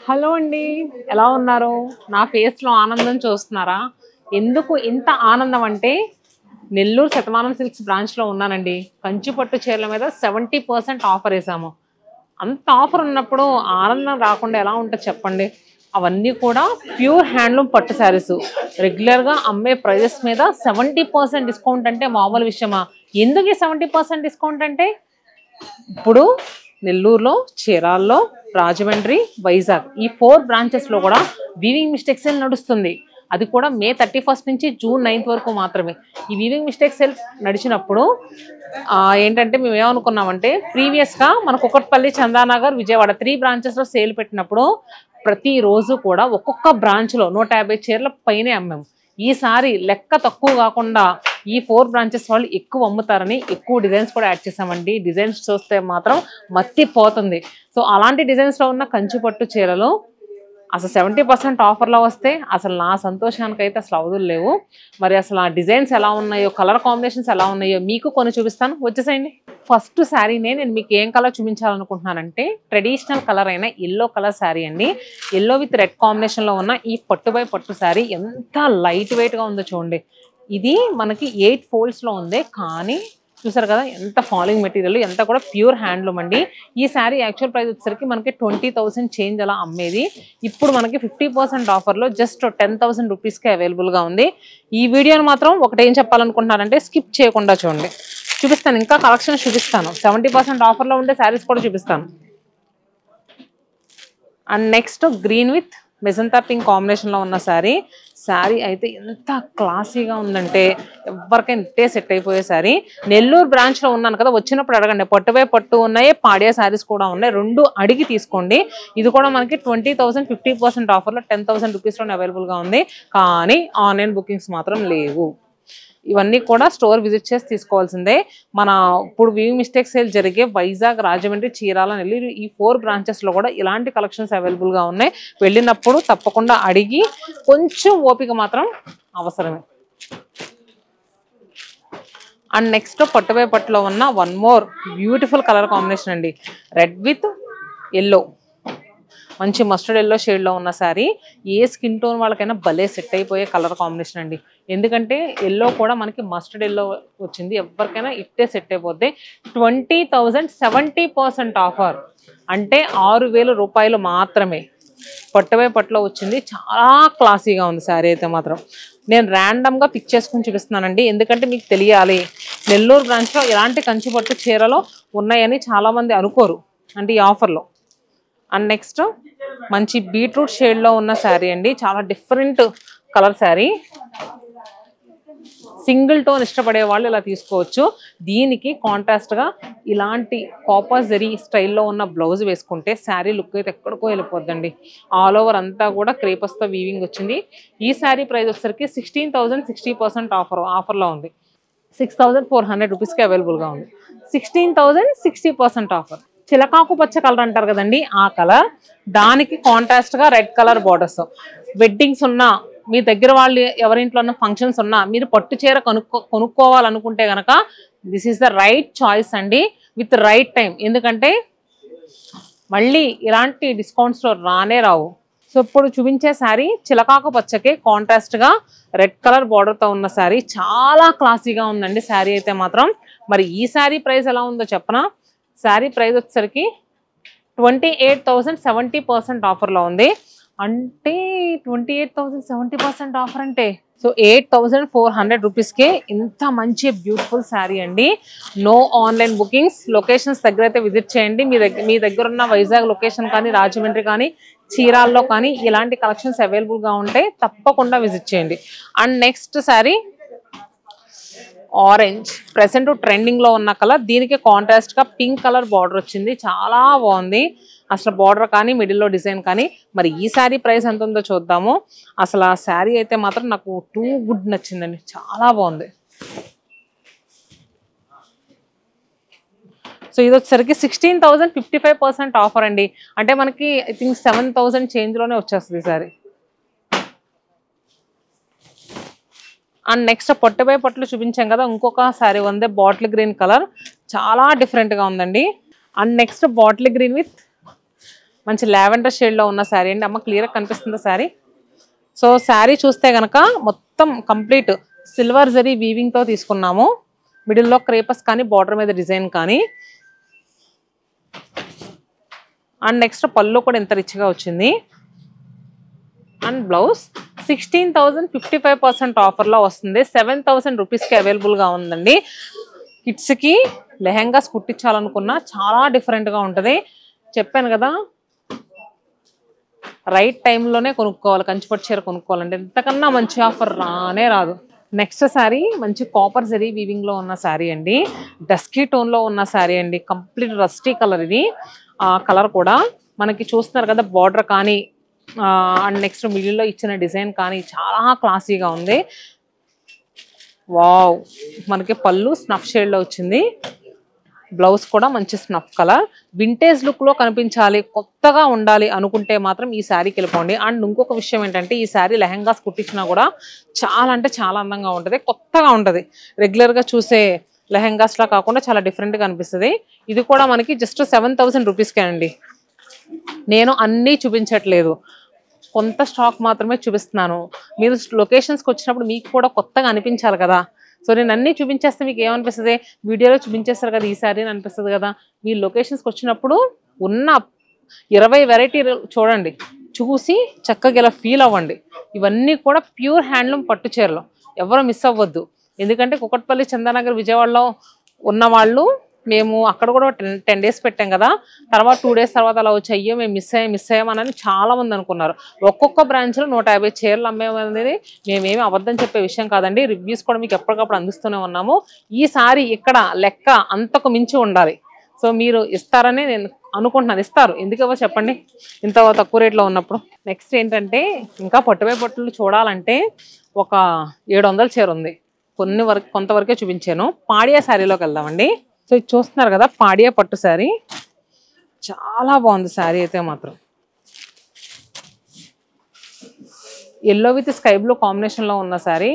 Hello అండి, ఎలా ఉన్నారు? నా ఫేస్లో ఆనందం చూస్తున్నారా? ఎందుకు ఇంత ఆనందం అంటే నెల్లూరు శతమానం సిల్క్స్ బ్రాంచ్లో ఉన్నానండి. కంచిపట్టు చీరల మీద 70% ఆఫర్ వేసాము. అంత ఆఫర్ ఉన్నప్పుడు ఆనందం రాకుండా ఎలా ఉంటుంది చెప్పండి. అవన్నీ కూడా ప్యూర్ హ్యాండ్లూమ్ పట్టు శారీస్. రెగ్యులర్గా అమ్మే ప్రైజెస్ మీద 70% డిస్కౌంట్ అంటే మామూలు విషయమా? ఎందుకు ఈ 70% డిస్కౌంట్ అంటే ఇప్పుడు నెల్లూరులో, చీరాల్లో, రాజమండ్రి, వైజాగ్ ఈ 4 బ్రాంచెస్లో కూడా వీవింగ్ మిస్టేక్ సేల్ నడుస్తుంది. అది కూడా మే 31 నుంచి జూన్ 9 వరకు మాత్రమే. ఈ వీవింగ్ మిస్టేక్ సేల్ నడిచినప్పుడు ఏంటంటే మేము ఏమనుకున్నామంటే ప్రీవియస్గా మన కుకట్పల్లి, చందానగర్, విజయవాడ 3 బ్రాంచెస్లో సేల్ పెట్టినప్పుడు ప్రతిరోజు కూడా ఒక్కొక్క బ్రాంచ్లో 150 చీరల పైనే అమ్మాము. ఈసారి లెక్క తక్కువ కాకుండా ఈ 4 బ్రాంచెస్ వాళ్ళు ఎక్కువ అమ్ముతారని ఎక్కువ డిజైన్స్ కూడా యాడ్ చేసామండి. డిజైన్స్ చూస్తే మాత్రం మత్తిపోతుంది. సో అలాంటి డిజైన్స్లో ఉన్న కంచిపట్టు చీరలు అసలు 70% ఆఫర్లో వస్తే అసలు నా సంతోషానికైతే అసలు అవధులు లేవు. మరి అసలు ఆ డిజైన్స్ ఎలా ఉన్నాయో, కలర్ కాంబినేషన్స్ ఎలా ఉన్నాయో మీకు కొన్ని చూపిస్తాను, వచ్చేసేయండి. ఫస్ట్ శారీనే నేను మీకు ఏం కలర్ చూపించాలనుకుంటున్నానంటే ట్రెడిషనల్ కలర్ అయిన ఎల్లో కలర్ శారీ అండి. ఎల్లో విత్ రెడ్ కాంబినేషన్లో ఉన్న ఈ పట్టు బై పట్టు శారీ ఎంత లైట్ వెయిట్గా ఉందో చూడండి. ఇది మనకి 8 foldsలో ఉంది, కానీ చూసారు కదా ఎంత ఫాలింగ్ మెటీరియల్, ఎంత కూడా ప్యూర్ హ్యాండ్లూమ్ అండి. ఈ శారీ యాక్చువల్ ప్రైస్ వచ్చేసరికి మనకి 20,000 చేంజ్ అలా అమ్మేది. ఇప్పుడు మనకి 50% ఆఫర్లో జస్ట్ 10,000 రూపీస్కే అవైలబుల్గా ఉంది. ఈ వీడియోని మాత్రం ఒకటి ఏం చెప్పాలనుకుంటున్నానంటే స్కిప్ చేయకుండా చూడండి. చూపిస్తాను, ఇంకా కలెక్షన్ చూపిస్తాను. 70% ఆఫర్లో ఉండే శారీస్ కూడా చూపిస్తాను. And next green with magenta pink కాంబినేషన్లో ఉన్న శారీ అయితే ఎంత క్లాసీగా ఉందంటే ఎవరికైనా ఇట్టే సెట్ అయిపోయే శారీ. నెల్లూరు బ్రాంచ్లో ఉన్నాను కదా, వచ్చినప్పుడు అడగండి. పట్టువే పట్టు ఉన్నాయి, పాడియా శారీస్ కూడా ఉన్నాయి. 2 అడిగి తీసుకోండి. ఇది కూడా మనకి 20,000 50% ఆఫర్లో 10,000 రూపీస్లోనే అవైలబుల్గా ఉంది. కానీ ఆన్లైన్ బుకింగ్స్ మాత్రం లేవు. ఇవన్నీ కూడా స్టోర్ విజిట్ చేసి తీసుకోవాల్సిందే. మన ఇప్పుడు వీవింగ్ మిస్టేక్ సేల్ జరిగే వైజాగ్, రాజమండ్రి, చీరాల, నెల్లూరు ఈ 4 బ్రాంచెస్లో కూడా ఇలాంటి కలెక్షన్స్ అవైలబుల్గా ఉన్నాయి. వెళ్ళినప్పుడు తప్పకుండా అడిగి కొంచెం ఓపిక మాత్రం అవసరమే. అండ్ నెక్స్ట్ పట్టువై పట్టులో ఉన్న one more beautiful colour combination అండి. రెడ్ విత్ ఎల్లో, మంచి మస్టర్డ్ ఎల్లో షేడ్లో ఉన్న శారీ. ఏ స్కిన్ టోన్ వాళ్ళకైనా భలే సెట్ అయిపోయే కలర్ కాంబినేషన్ అండి. ఎందుకంటే ఎల్లో కూడా మనకి మస్టర్డ్ ఎల్లో వచ్చింది, ఎవరికైనా ఇట్టే సెట్ అయిపోద్ది. 20,000 70% ఆఫర్ అంటే 6,000 రూపాయలు మాత్రమే. పట్టువై పట్టులో వచ్చింది, చాలా క్లాసీగా ఉంది శారీ అయితే మాత్రం. నేను ర్యాండమ్గా పిక్ చేసుకుని చూపిస్తున్నానండి, ఎందుకంటే మీకు తెలియాలి నెల్లూరు బ్రాంచ్లో ఎలాంటి కంచిపట్టు చీరలు ఉన్నాయని చాలామంది అనుకోరు అంటే ఈ ఆఫర్లో. అండ్ నెక్స్ట్ మంచి బీట్రూట్ షేడ్లో ఉన్న శారీ అండి, చాలా different colour sari. Single tone ఇష్టపడే వాళ్ళు ఇలా తీసుకోవచ్చు. దీనికి కాంట్రాస్ట్గా ఇలాంటి కాపర్ జరీ స్టైల్లో ఉన్న బ్లౌజ్ వేసుకుంటే శారీ లుక్ అయితే ఎక్కడికో వెళ్ళిపోద్దండి. ఆల్ ఓవర్ అంతా కూడా క్రేపస్తో వీవింగ్ వచ్చింది. ఈ శారీ ప్రైస్ వచ్చేసరికి 16,000 60% ఆఫర్లో ఉంది. 6,400 రూపీస్కి అవైలబుల్గా ఉంది. 16,000 60% ఆఫర్. చిలకాకు పచ్చ కలర్ అంటారు కదండి, ఆ కలర్. దానికి కాంట్రాస్ట్గా రెడ్ కలర్ బార్డర్స్. వెడ్డింగ్స్ ఉన్నా, మీ దగ్గర వాళ్ళు ఎవరింట్లో ఉన్న ఫంక్షన్స్ ఉన్నా, మీరు పట్టు చీర కొనుక్కోవాలనుకుంటే కనుక this is the right choice అండి, విత్ రైట్ టైం. ఎందుకంటే మళ్ళీ ఇలాంటి డిస్కౌంట్స్లో రానే రావు. సో ఇప్పుడు చూపించే శారీ చిలకాకు పచ్చకి కాంట్రాస్ట్గా రెడ్ కలర్ బార్డర్తో ఉన్న శారీ, చాలా క్లాసీగా ఉందండి శారీ అయితే మాత్రం. మరి ఈ శారీ ప్రైస్ ఎలా ఉందో చెప్పనా? శారీ ప్రైస్ వచ్చేసరికి 28,000 70% ఆఫర్లో ఉంది. అంటే 28,000 70% ఆఫర్ అంటే సో 8,400 రూపీస్కే ఇంత మంచి బ్యూటిఫుల్ శారీ అండి. No online bookings. లొకేషన్స్ దగ్గర అయితే విజిట్ చేయండి. మీ దగ్గర ఉన్న వైజాగ్ లొకేషన్ కానీ, రాజమండ్రి కానీ, చీరాల్లో కానీ ఇలాంటి కలెక్షన్స్ అవైలబుల్గా ఉంటే తప్పకుండా విజిట్ చేయండి. And next sari orange, present ట్రెండింగ్లో ఉన్న కలర్. దీనికి కాంట్రాస్ట్గా పింక్ కలర్ బార్డర్ వచ్చింది, చాలా బాగుంది అసలు బార్డర్ కానీ, మిడిల్లో డిజైన్ కానీ. మరి ఈ శారీ ప్రైస్ ఎంత ఉందో చూద్దాము. అసలు ఆ శారీ అయితే మాత్రం నాకు టూ గుడ్ నచ్చిందండి, చాలా బాగుంది. సో ఇది వచ్చేసరికి 16,000 55% ఆఫర్ అండి. అంటే మనకి ఐ థింక్ 7,000 చేంజ్లోనే వచ్చేస్తుంది ఈ శారీ. అండ్ నెక్స్ట్ పట్టు బై పట్లు చూపించాం కదా, ఇంకొక శారీ ఉంది బాటిల్ గ్రీన్ కలర్, చాలా డిఫరెంట్గా ఉందండి. And next bottle green with మంచి లావెండర్ షేడ్లో ఉన్న శారీ అండి. అమ్మ క్లియర్గా కనిపిస్తుందా శారీ? సో శారీ చూస్తే కనుక మొత్తం కంప్లీట్ సిల్వర్ జరీ వీవింగ్తో తీసుకున్నాము. మిడిల్లో క్రేపస్ కానీ బార్డర్ మీద డిజైన్ కానీ. అండ్ నెక్స్ట్ పళ్ళు కూడా ఎంత రిచ్గా వచ్చింది. అండ్ బ్లౌజ్ 16,055% ఆఫర్లో వస్తుంది. 7,000 రూపీస్కి అవైలబుల్గా ఉందండి. కిడ్స్కి లెహెంగాస్ కుట్టించాలనుకున్నా చాలా డిఫరెంట్గా ఉంటుంది. చెప్పాను కదా, రైట్ టైంలోనే కొనుక్కోవాలి. కంచిపట్టు చీర కొనుక్కోవాలంటే ఇంతకన్నా మంచి ఆఫర్ రానే రాదు. నెక్స్ట్ శారీ మంచి కాపర్ జరీ వీవింగ్లో ఉన్న శారీ అండి. డస్కీ టోన్లో ఉన్న శారీ అండి. కంప్లీట్ రస్టీ కలర్ ఇది. ఆ కలర్ కూడా మనకి చూస్తున్నారు కదా, బార్డర్ కానీ అండ్ నెక్స్ట్ మిడిల్లో ఇచ్చిన డిజైన్ కానీ చాలా క్లాసీగా ఉంది. వావ్, మనకి పళ్ళు స్నఫ్ షేడ్లో వచ్చింది. బ్లౌజ్ కూడా మంచి స్నఫ్ కలర్. వింటేజ్ లుక్లో కనిపించాలి, కొత్తగా ఉండాలి అనుకుంటే మాత్రం ఈ శారీకి వెళ్ళిపోండి. అండ్ ఇంకొక విషయం ఏంటంటే, ఈ శారీ లెహెంగాస్ కుట్టించినా కూడా చాలా అంటే చాలా అందంగా ఉంటుంది, కొత్తగా ఉంటుంది. రెగ్యులర్గా చూసే లెహెంగాస్లా కాకుండా చాలా డిఫరెంట్గా అనిపిస్తుంది. ఇది కూడా మనకి జస్ట్ 7,000 రూపీస్కే అండి. నేను అన్నీ చూపించట్లేదు, కొంత స్టాక్ మాత్రమే చూపిస్తున్నాను. మీరు లొకేషన్స్కి వచ్చినప్పుడు మీకు కూడా కొత్తగా అనిపించాలి కదా. సో నేను అన్నీ చూపించేస్తే మీకు ఏమనిపిస్తుంది, వీడియోలో చూపించేస్తారు కదా ఈసారి అని అనిపిస్తుంది కదా. మీ లొకేషన్స్కి వచ్చినప్పుడు ఉన్న 20 వెరైటీ చూడండి, చూసి చక్కగా ఇలా ఫీల్ అవ్వండి. ఇవన్నీ కూడా ప్యూర్ హ్యాండ్లూమ్ పట్టు చీరలు, ఎవరు మిస్ అవ్వద్దు. ఎందుకంటే కుకట్పల్లి, చందానగర్, విజయవాడలో ఉన్నవాళ్ళు మేము అక్కడ కూడా 10 days పెట్టాం కదా. తర్వాత 2 days తర్వాత అలా వచ్చి అయ్యో మేము మిస్ అయ్యామని చాలా మంది అనుకున్నారు. ఒక్కొక్క బ్రాంచ్లో 150 చీరలు అమ్మేమనేది మేమేమి అబద్ధం చెప్పే విషయం కాదండి. రివ్యూస్ కూడా మీకు ఎప్పటికప్పుడు అందిస్తూనే ఉన్నాము. ఈసారి ఇక్కడ లెక్క అంతకు మించి ఉండాలి. సో మీరు ఇస్తారని నేను అనుకుంటున్నాను. ఇస్తారు, ఎందుకవో చెప్పండి ఇంత తక్కువ రేట్లో ఉన్నప్పుడు. నెక్స్ట్ ఏంటంటే, ఇంకా పట్టుపై పట్టులు చూడాలంటే ఒక 700 చీర ఉంది. కొంతవరకే చూపించాను. పాడియా శారీలోకి వెళ్దామండి. సో ఇది చూస్తున్నారు కదా, పాడియా పట్టు శారీ. చాలా బాగుంది శారీ అయితే మాత్రం. ఎల్లో విత్ స్కై బ్లూ కాంబినేషన్లో ఉన్న శారీ.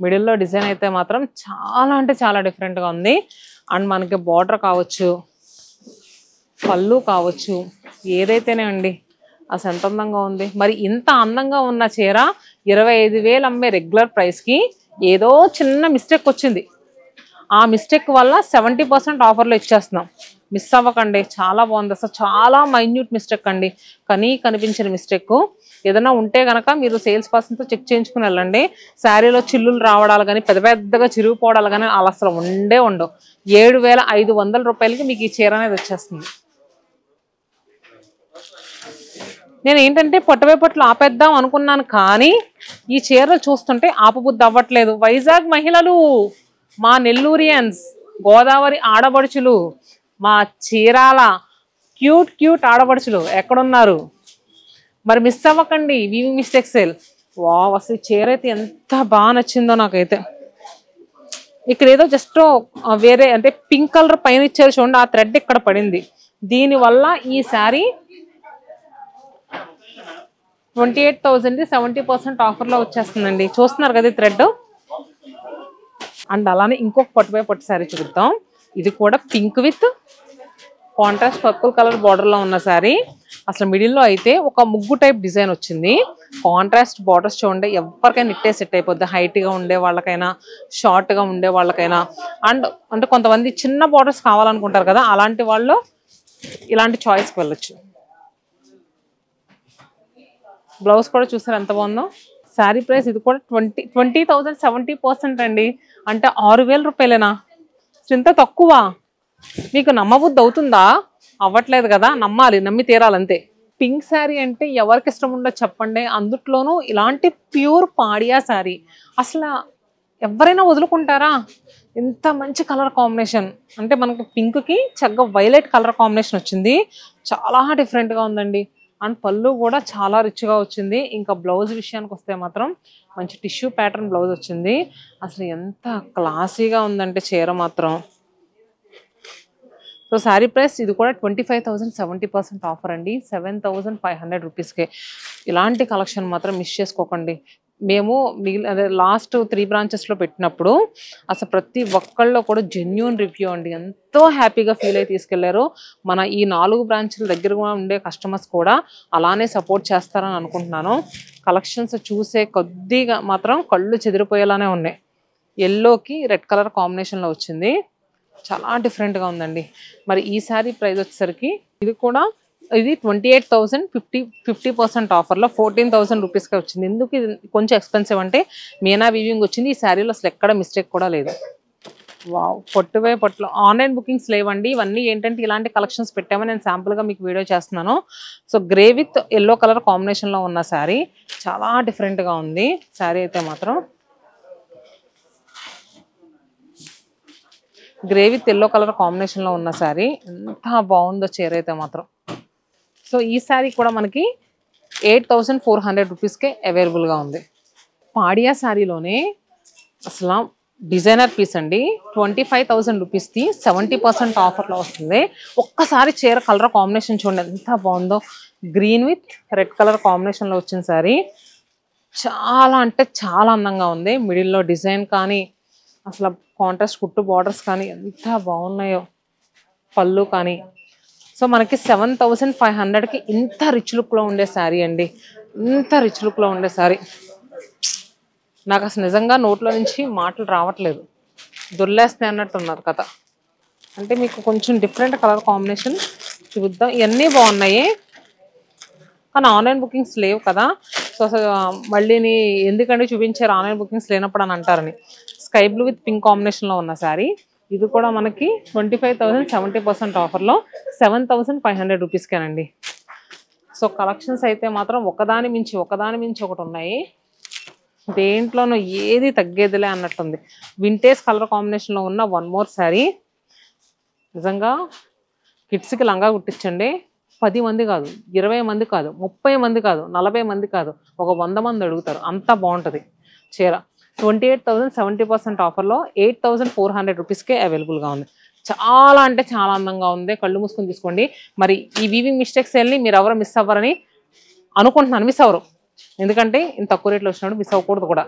మిడిల్లో డిజైన్ అయితే మాత్రం చాలా అంటే చాలా డిఫరెంట్గా ఉంది. అండ్ మనకి బార్డర్ కావచ్చు, పళ్ళు కావచ్చు, ఏదైతేనే అండి అసలు ఎంత అందంగా ఉంది. మరి ఇంత అందంగా ఉన్న చీర 25,000 అమ్మే రెగ్యులర్ ప్రైస్కి ఏదో చిన్న మిస్టేక్ వచ్చింది. ఆ మిస్టేక్ వల్ల 70% ఆఫర్లో ఇచ్చేస్తున్నాం. మిస్ అవ్వకండి, చాలా బాగుంది. అసలు చాలా మైన్యూట్ మిస్టేక్ అండి, కనిపించిన మిస్టేక్. ఏదైనా ఉంటే కనుక మీరు సేల్స్ పర్సన్తో చెక్ చేయించుకుని వెళ్ళండి. శారీలో చిల్లులు రావడాలు కానీ, పెద్దగా చిరిగిపోవడాలు కానీ అలా అసలు ఉండవు. 7,500 రూపాయలకి మీకు ఈ చీర అనేది వచ్చేస్తుంది. నేను ఏంటంటే పట్టుపై పట్లు ఆపేద్దాం అనుకున్నాను, కానీ ఈ చీరలు చూస్తుంటే ఆపబుద్ధి అవ్వట్లేదు. వైజాగ్ మహిళలు, మా నెల్లూరియన్స్, గోదావరి ఆడపడుచులు, మా చీరాల క్యూట్ ఆడపడుచులు ఎక్కడున్నారు? మరి మిస్ అవ్వకండి వీవింగ్ మిస్టేక్ సేల్. వావ్, అసలు చీర అయితే ఎంత బాగా నచ్చిందో నాకైతే. ఇక్కడ ఏదో జస్ట్ వేరే అంటే పింక్ కలర్ పైన ఇచ్చారు చూడండి, ఆ థ్రెడ్ ఇక్కడ పడింది. దీనివల్ల ఈ శారీ 28,000 70% ఆఫర్లో వచ్చేస్తుందండి. చూస్తున్నారు కదా థ్రెడ్. అండ్ అలానే ఇంకొక పట్టుపై పట్టు శారీ చూద్దాం. ఇది కూడా pink with contrast purple colour బార్డర్లో ఉన్న శారీ. అసలు మిడిల్లో అయితే ఒక ముగ్గు టైప్ డిజైన్ వచ్చింది. కాంట్రాస్ట్ బార్డర్స్ చూడండి, ఎవరికైనా ఇట్టే సెట్ అయిపోద్ది. హైట్గా ఉండే వాళ్ళకైనా, షార్ట్గా ఉండే వాళ్ళకైనా. అండ్ అంటే కొంతమంది చిన్న బార్డర్స్ కావాలనుకుంటారు కదా, అలాంటి వాళ్ళు ఇలాంటి చాయిస్కి వెళ్ళొచ్చు. బ్లౌజ్ కూడా చూసారు ఎంత బాగుందో. శారీ ప్రైస్ ఇది కూడా 20,000 70% అండి. అంటే 6,000 రూపాయలేనా? ఇంత తక్కువ మీకు నమ్మబుద్ధి అవుతుందా? అవ్వట్లేదు కదా, నమ్మి తీరాలంతే. పింక్ శారీ అంటే ఎవరికి ఇష్టం ఉండదు చెప్పండి. అందుట్లోనూ ఇలాంటి ప్యూర్ పాడియా శారీ అసలు ఎవరైనా వదులుకుంటారా? ఎంత మంచి కలర్ కాంబినేషన్ అంటే మనకు పింక్కి చక్కగా వైలెట్ కలర్ కాంబినేషన్ వచ్చింది. చాలా డిఫరెంట్గా ఉందండి. అండ్ పళ్ళు కూడా చాలా రిచ్గా వచ్చింది. ఇంకా బ్లౌజ్ విషయానికి వస్తే మాత్రం మంచి టిష్యూ ప్యాటర్న్ బ్లౌజ్ వచ్చింది. అసలు ఎంత క్లాసీగా ఉందంటే చీర మాత్రం. సో శారీ ప్రైస్ ఇది కూడా 25,000 70% ఆఫర్ అండి. 7,500 రూపీస్కే. ఇలాంటి కలెక్షన్ మాత్రం మిస్ చేసుకోకండి. మేము అదే లాస్ట్ 3 బ్రాంచెస్లో పెట్టినప్పుడు అసలు ప్రతి ఒక్కళ్ళు కూడా జెన్యూన్ రివ్యూ అండి, ఎంతో హ్యాపీగా ఫీల్ అయ్యి తీసుకెళ్లారు. మన ఈ 4 బ్రాంచ్ల దగ్గరగా ఉండే కస్టమర్స్ కూడా అలానే సపోర్ట్ చేస్తారని అనుకుంటున్నాను. కలెక్షన్స్ చూసే కొద్దిగా మాత్రం కళ్ళు చెదిరిపోయేలానే ఉన్నాయి. ఎల్లోకి రెడ్ కలర్ కాంబినేషన్లో వచ్చింది, చాలా డిఫరెంట్గా ఉందండి. మరి ఈ శారీ ప్రైస్ వచ్చేసరికి ఇది 28,000 50% ఆఫర్లో 14,000 రూపీస్కి వచ్చింది. ఎందుకు ఇది కొంచెం ఎక్స్పెన్సివ్ అంటే మీనా వీవింగ్ వచ్చింది. ఈ శారీలో అసలు ఎక్కడ మిస్టేక్ కూడా లేదు. వావ్, పొట్టువే పొట్టులో ఆన్లైన్ బుకింగ్స్ లేవండి. ఇవన్నీ ఏంటంటే ఇలాంటి కలెక్షన్స్ పెట్టామని నేను శాంపుల్గా మీకు వీడియో చేస్తున్నాను. So grey with yellow colour కాంబినేషన్లో ఉన్న శారీ చాలా డిఫరెంట్గా ఉంది. శారీ అయితే మాత్రం గ్రే విత్ ఎల్లో కలర్ కాంబినేషన్లో ఉన్న శారీ ఎంత బాగుందో చీర అయితే మాత్రం. సో ఈ శారీ కూడా మనకి 8,400 రూపీస్కే అవైలబుల్గా ఉంది. పాడియా శారీలోనే అసలు డిజైనర్ పీస్ అండి, 25,000 రూపీస్కి 70% ఆఫర్లో వస్తుంది. ఒక్కసారి చీర కలర్ కాంబినేషన్ చూడండి ఎంత బాగుందో. గ్రీన్ విత్ రెడ్ కలర్ కాంబినేషన్లో వచ్చిన శారీ చాలా అంటే చాలా అందంగా ఉంది. మిడిల్లో డిజైన్ కానీ అసలు కాంట్రాస్ట్ కుట్టు బార్డర్స్ కానీ ఎంత బాగున్నాయో, పళ్ళు కానీ. సో మనకి 7,500కి ఇంత రిచ్ లుక్లో ఉండే శారీ అండి, ఇంత రిచ్ లుక్లో ఉండే శారీ. నాకు అసలు నిజంగా నోట్లో నుంచి మాటలు రావట్లేదు, దొర్లేస్తాయి అన్నట్టున్నారు కథ. అంటే మీకు కొంచెం డిఫరెంట్ కలర్ కాంబినేషన్ చూద్దాం. ఇవన్నీ బాగున్నాయి కానీ ఆన్లైన్ బుకింగ్స్ లేవు కదా. సో అసలు మళ్ళీని ఎందుకంటే చూపించారు ఆన్లైన్ బుకింగ్స్ లేనప్పుడు అని అంటారని. స్కై బ్లూ విత్ పింక్ కాంబినేషన్లో ఉన్న శారీ ఇది కూడా మనకి 25,000 70% ఆఫర్లో 7,500 రూపీస్కేనండి. సో కలెక్షన్స్ అయితే మాత్రం ఒకదాని మించి ఒకటి ఉన్నాయి. దేంట్లోనూ ఏది తగ్గేదిలే అన్నట్టుంది. వింటేజ్ కలర్ కాంబినేషన్లో ఉన్న వన్ మోర్ శారీ. నిజంగా కిడ్స్కి లంగా కుట్టించండి, 10 మంది కాదు, 20 మంది కాదు, 30 మంది కాదు, 40 మంది కాదు, ఒక 100 మంది అడుగుతారు, అంత బాగుంటుంది చీర. 28,000 70% ఆఫర్లో 8,400 రూపీస్కే అవైలబుల్గా ఉంది. చాలా అంటే చాలా అందంగా ఉంది, కళ్ళు మూసుకొని తీసుకోండి. మరి ఈ వీవింగ్ మిస్టేక్స్ వెళ్ళి మీరు ఎవరు మిస్ అవ్వరని అనుకుంటున్నాను. మిస్ అవ్వరు, ఎందుకంటే ఇంత తక్కువ రేట్లో వచ్చినప్పుడు మిస్ అవ్వకూడదు కూడా.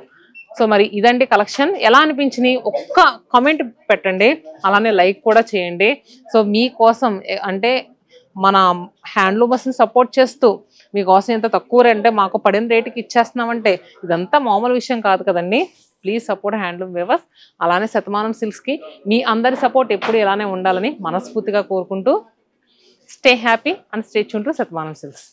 సో మరి ఇదండి కలెక్షన్. ఎలా అనిపించింది ఒక్క కామెంట్ పెట్టండి, అలానే లైక్ కూడా చేయండి. సో మీకోసం అంటే మన హ్యాండ్లూమర్స్ని సపోర్ట్ చేస్తూ మీకోసం ఎంత తక్కువ రేట్ అంటే మాకు పడిన రేటుకి ఇచ్చేస్తున్నామంటే ఇదంతా మామూలు విషయం కాదు కదండి. Please support handloom weavers. అలానే శతమానం సిల్క్స్కి మీ అందరి సపోర్ట్ ఎప్పుడు ఇలానే ఉండాలని మనస్ఫూర్తిగా కోరుకుంటూ stay happy and stay tune to Shatamanam silks.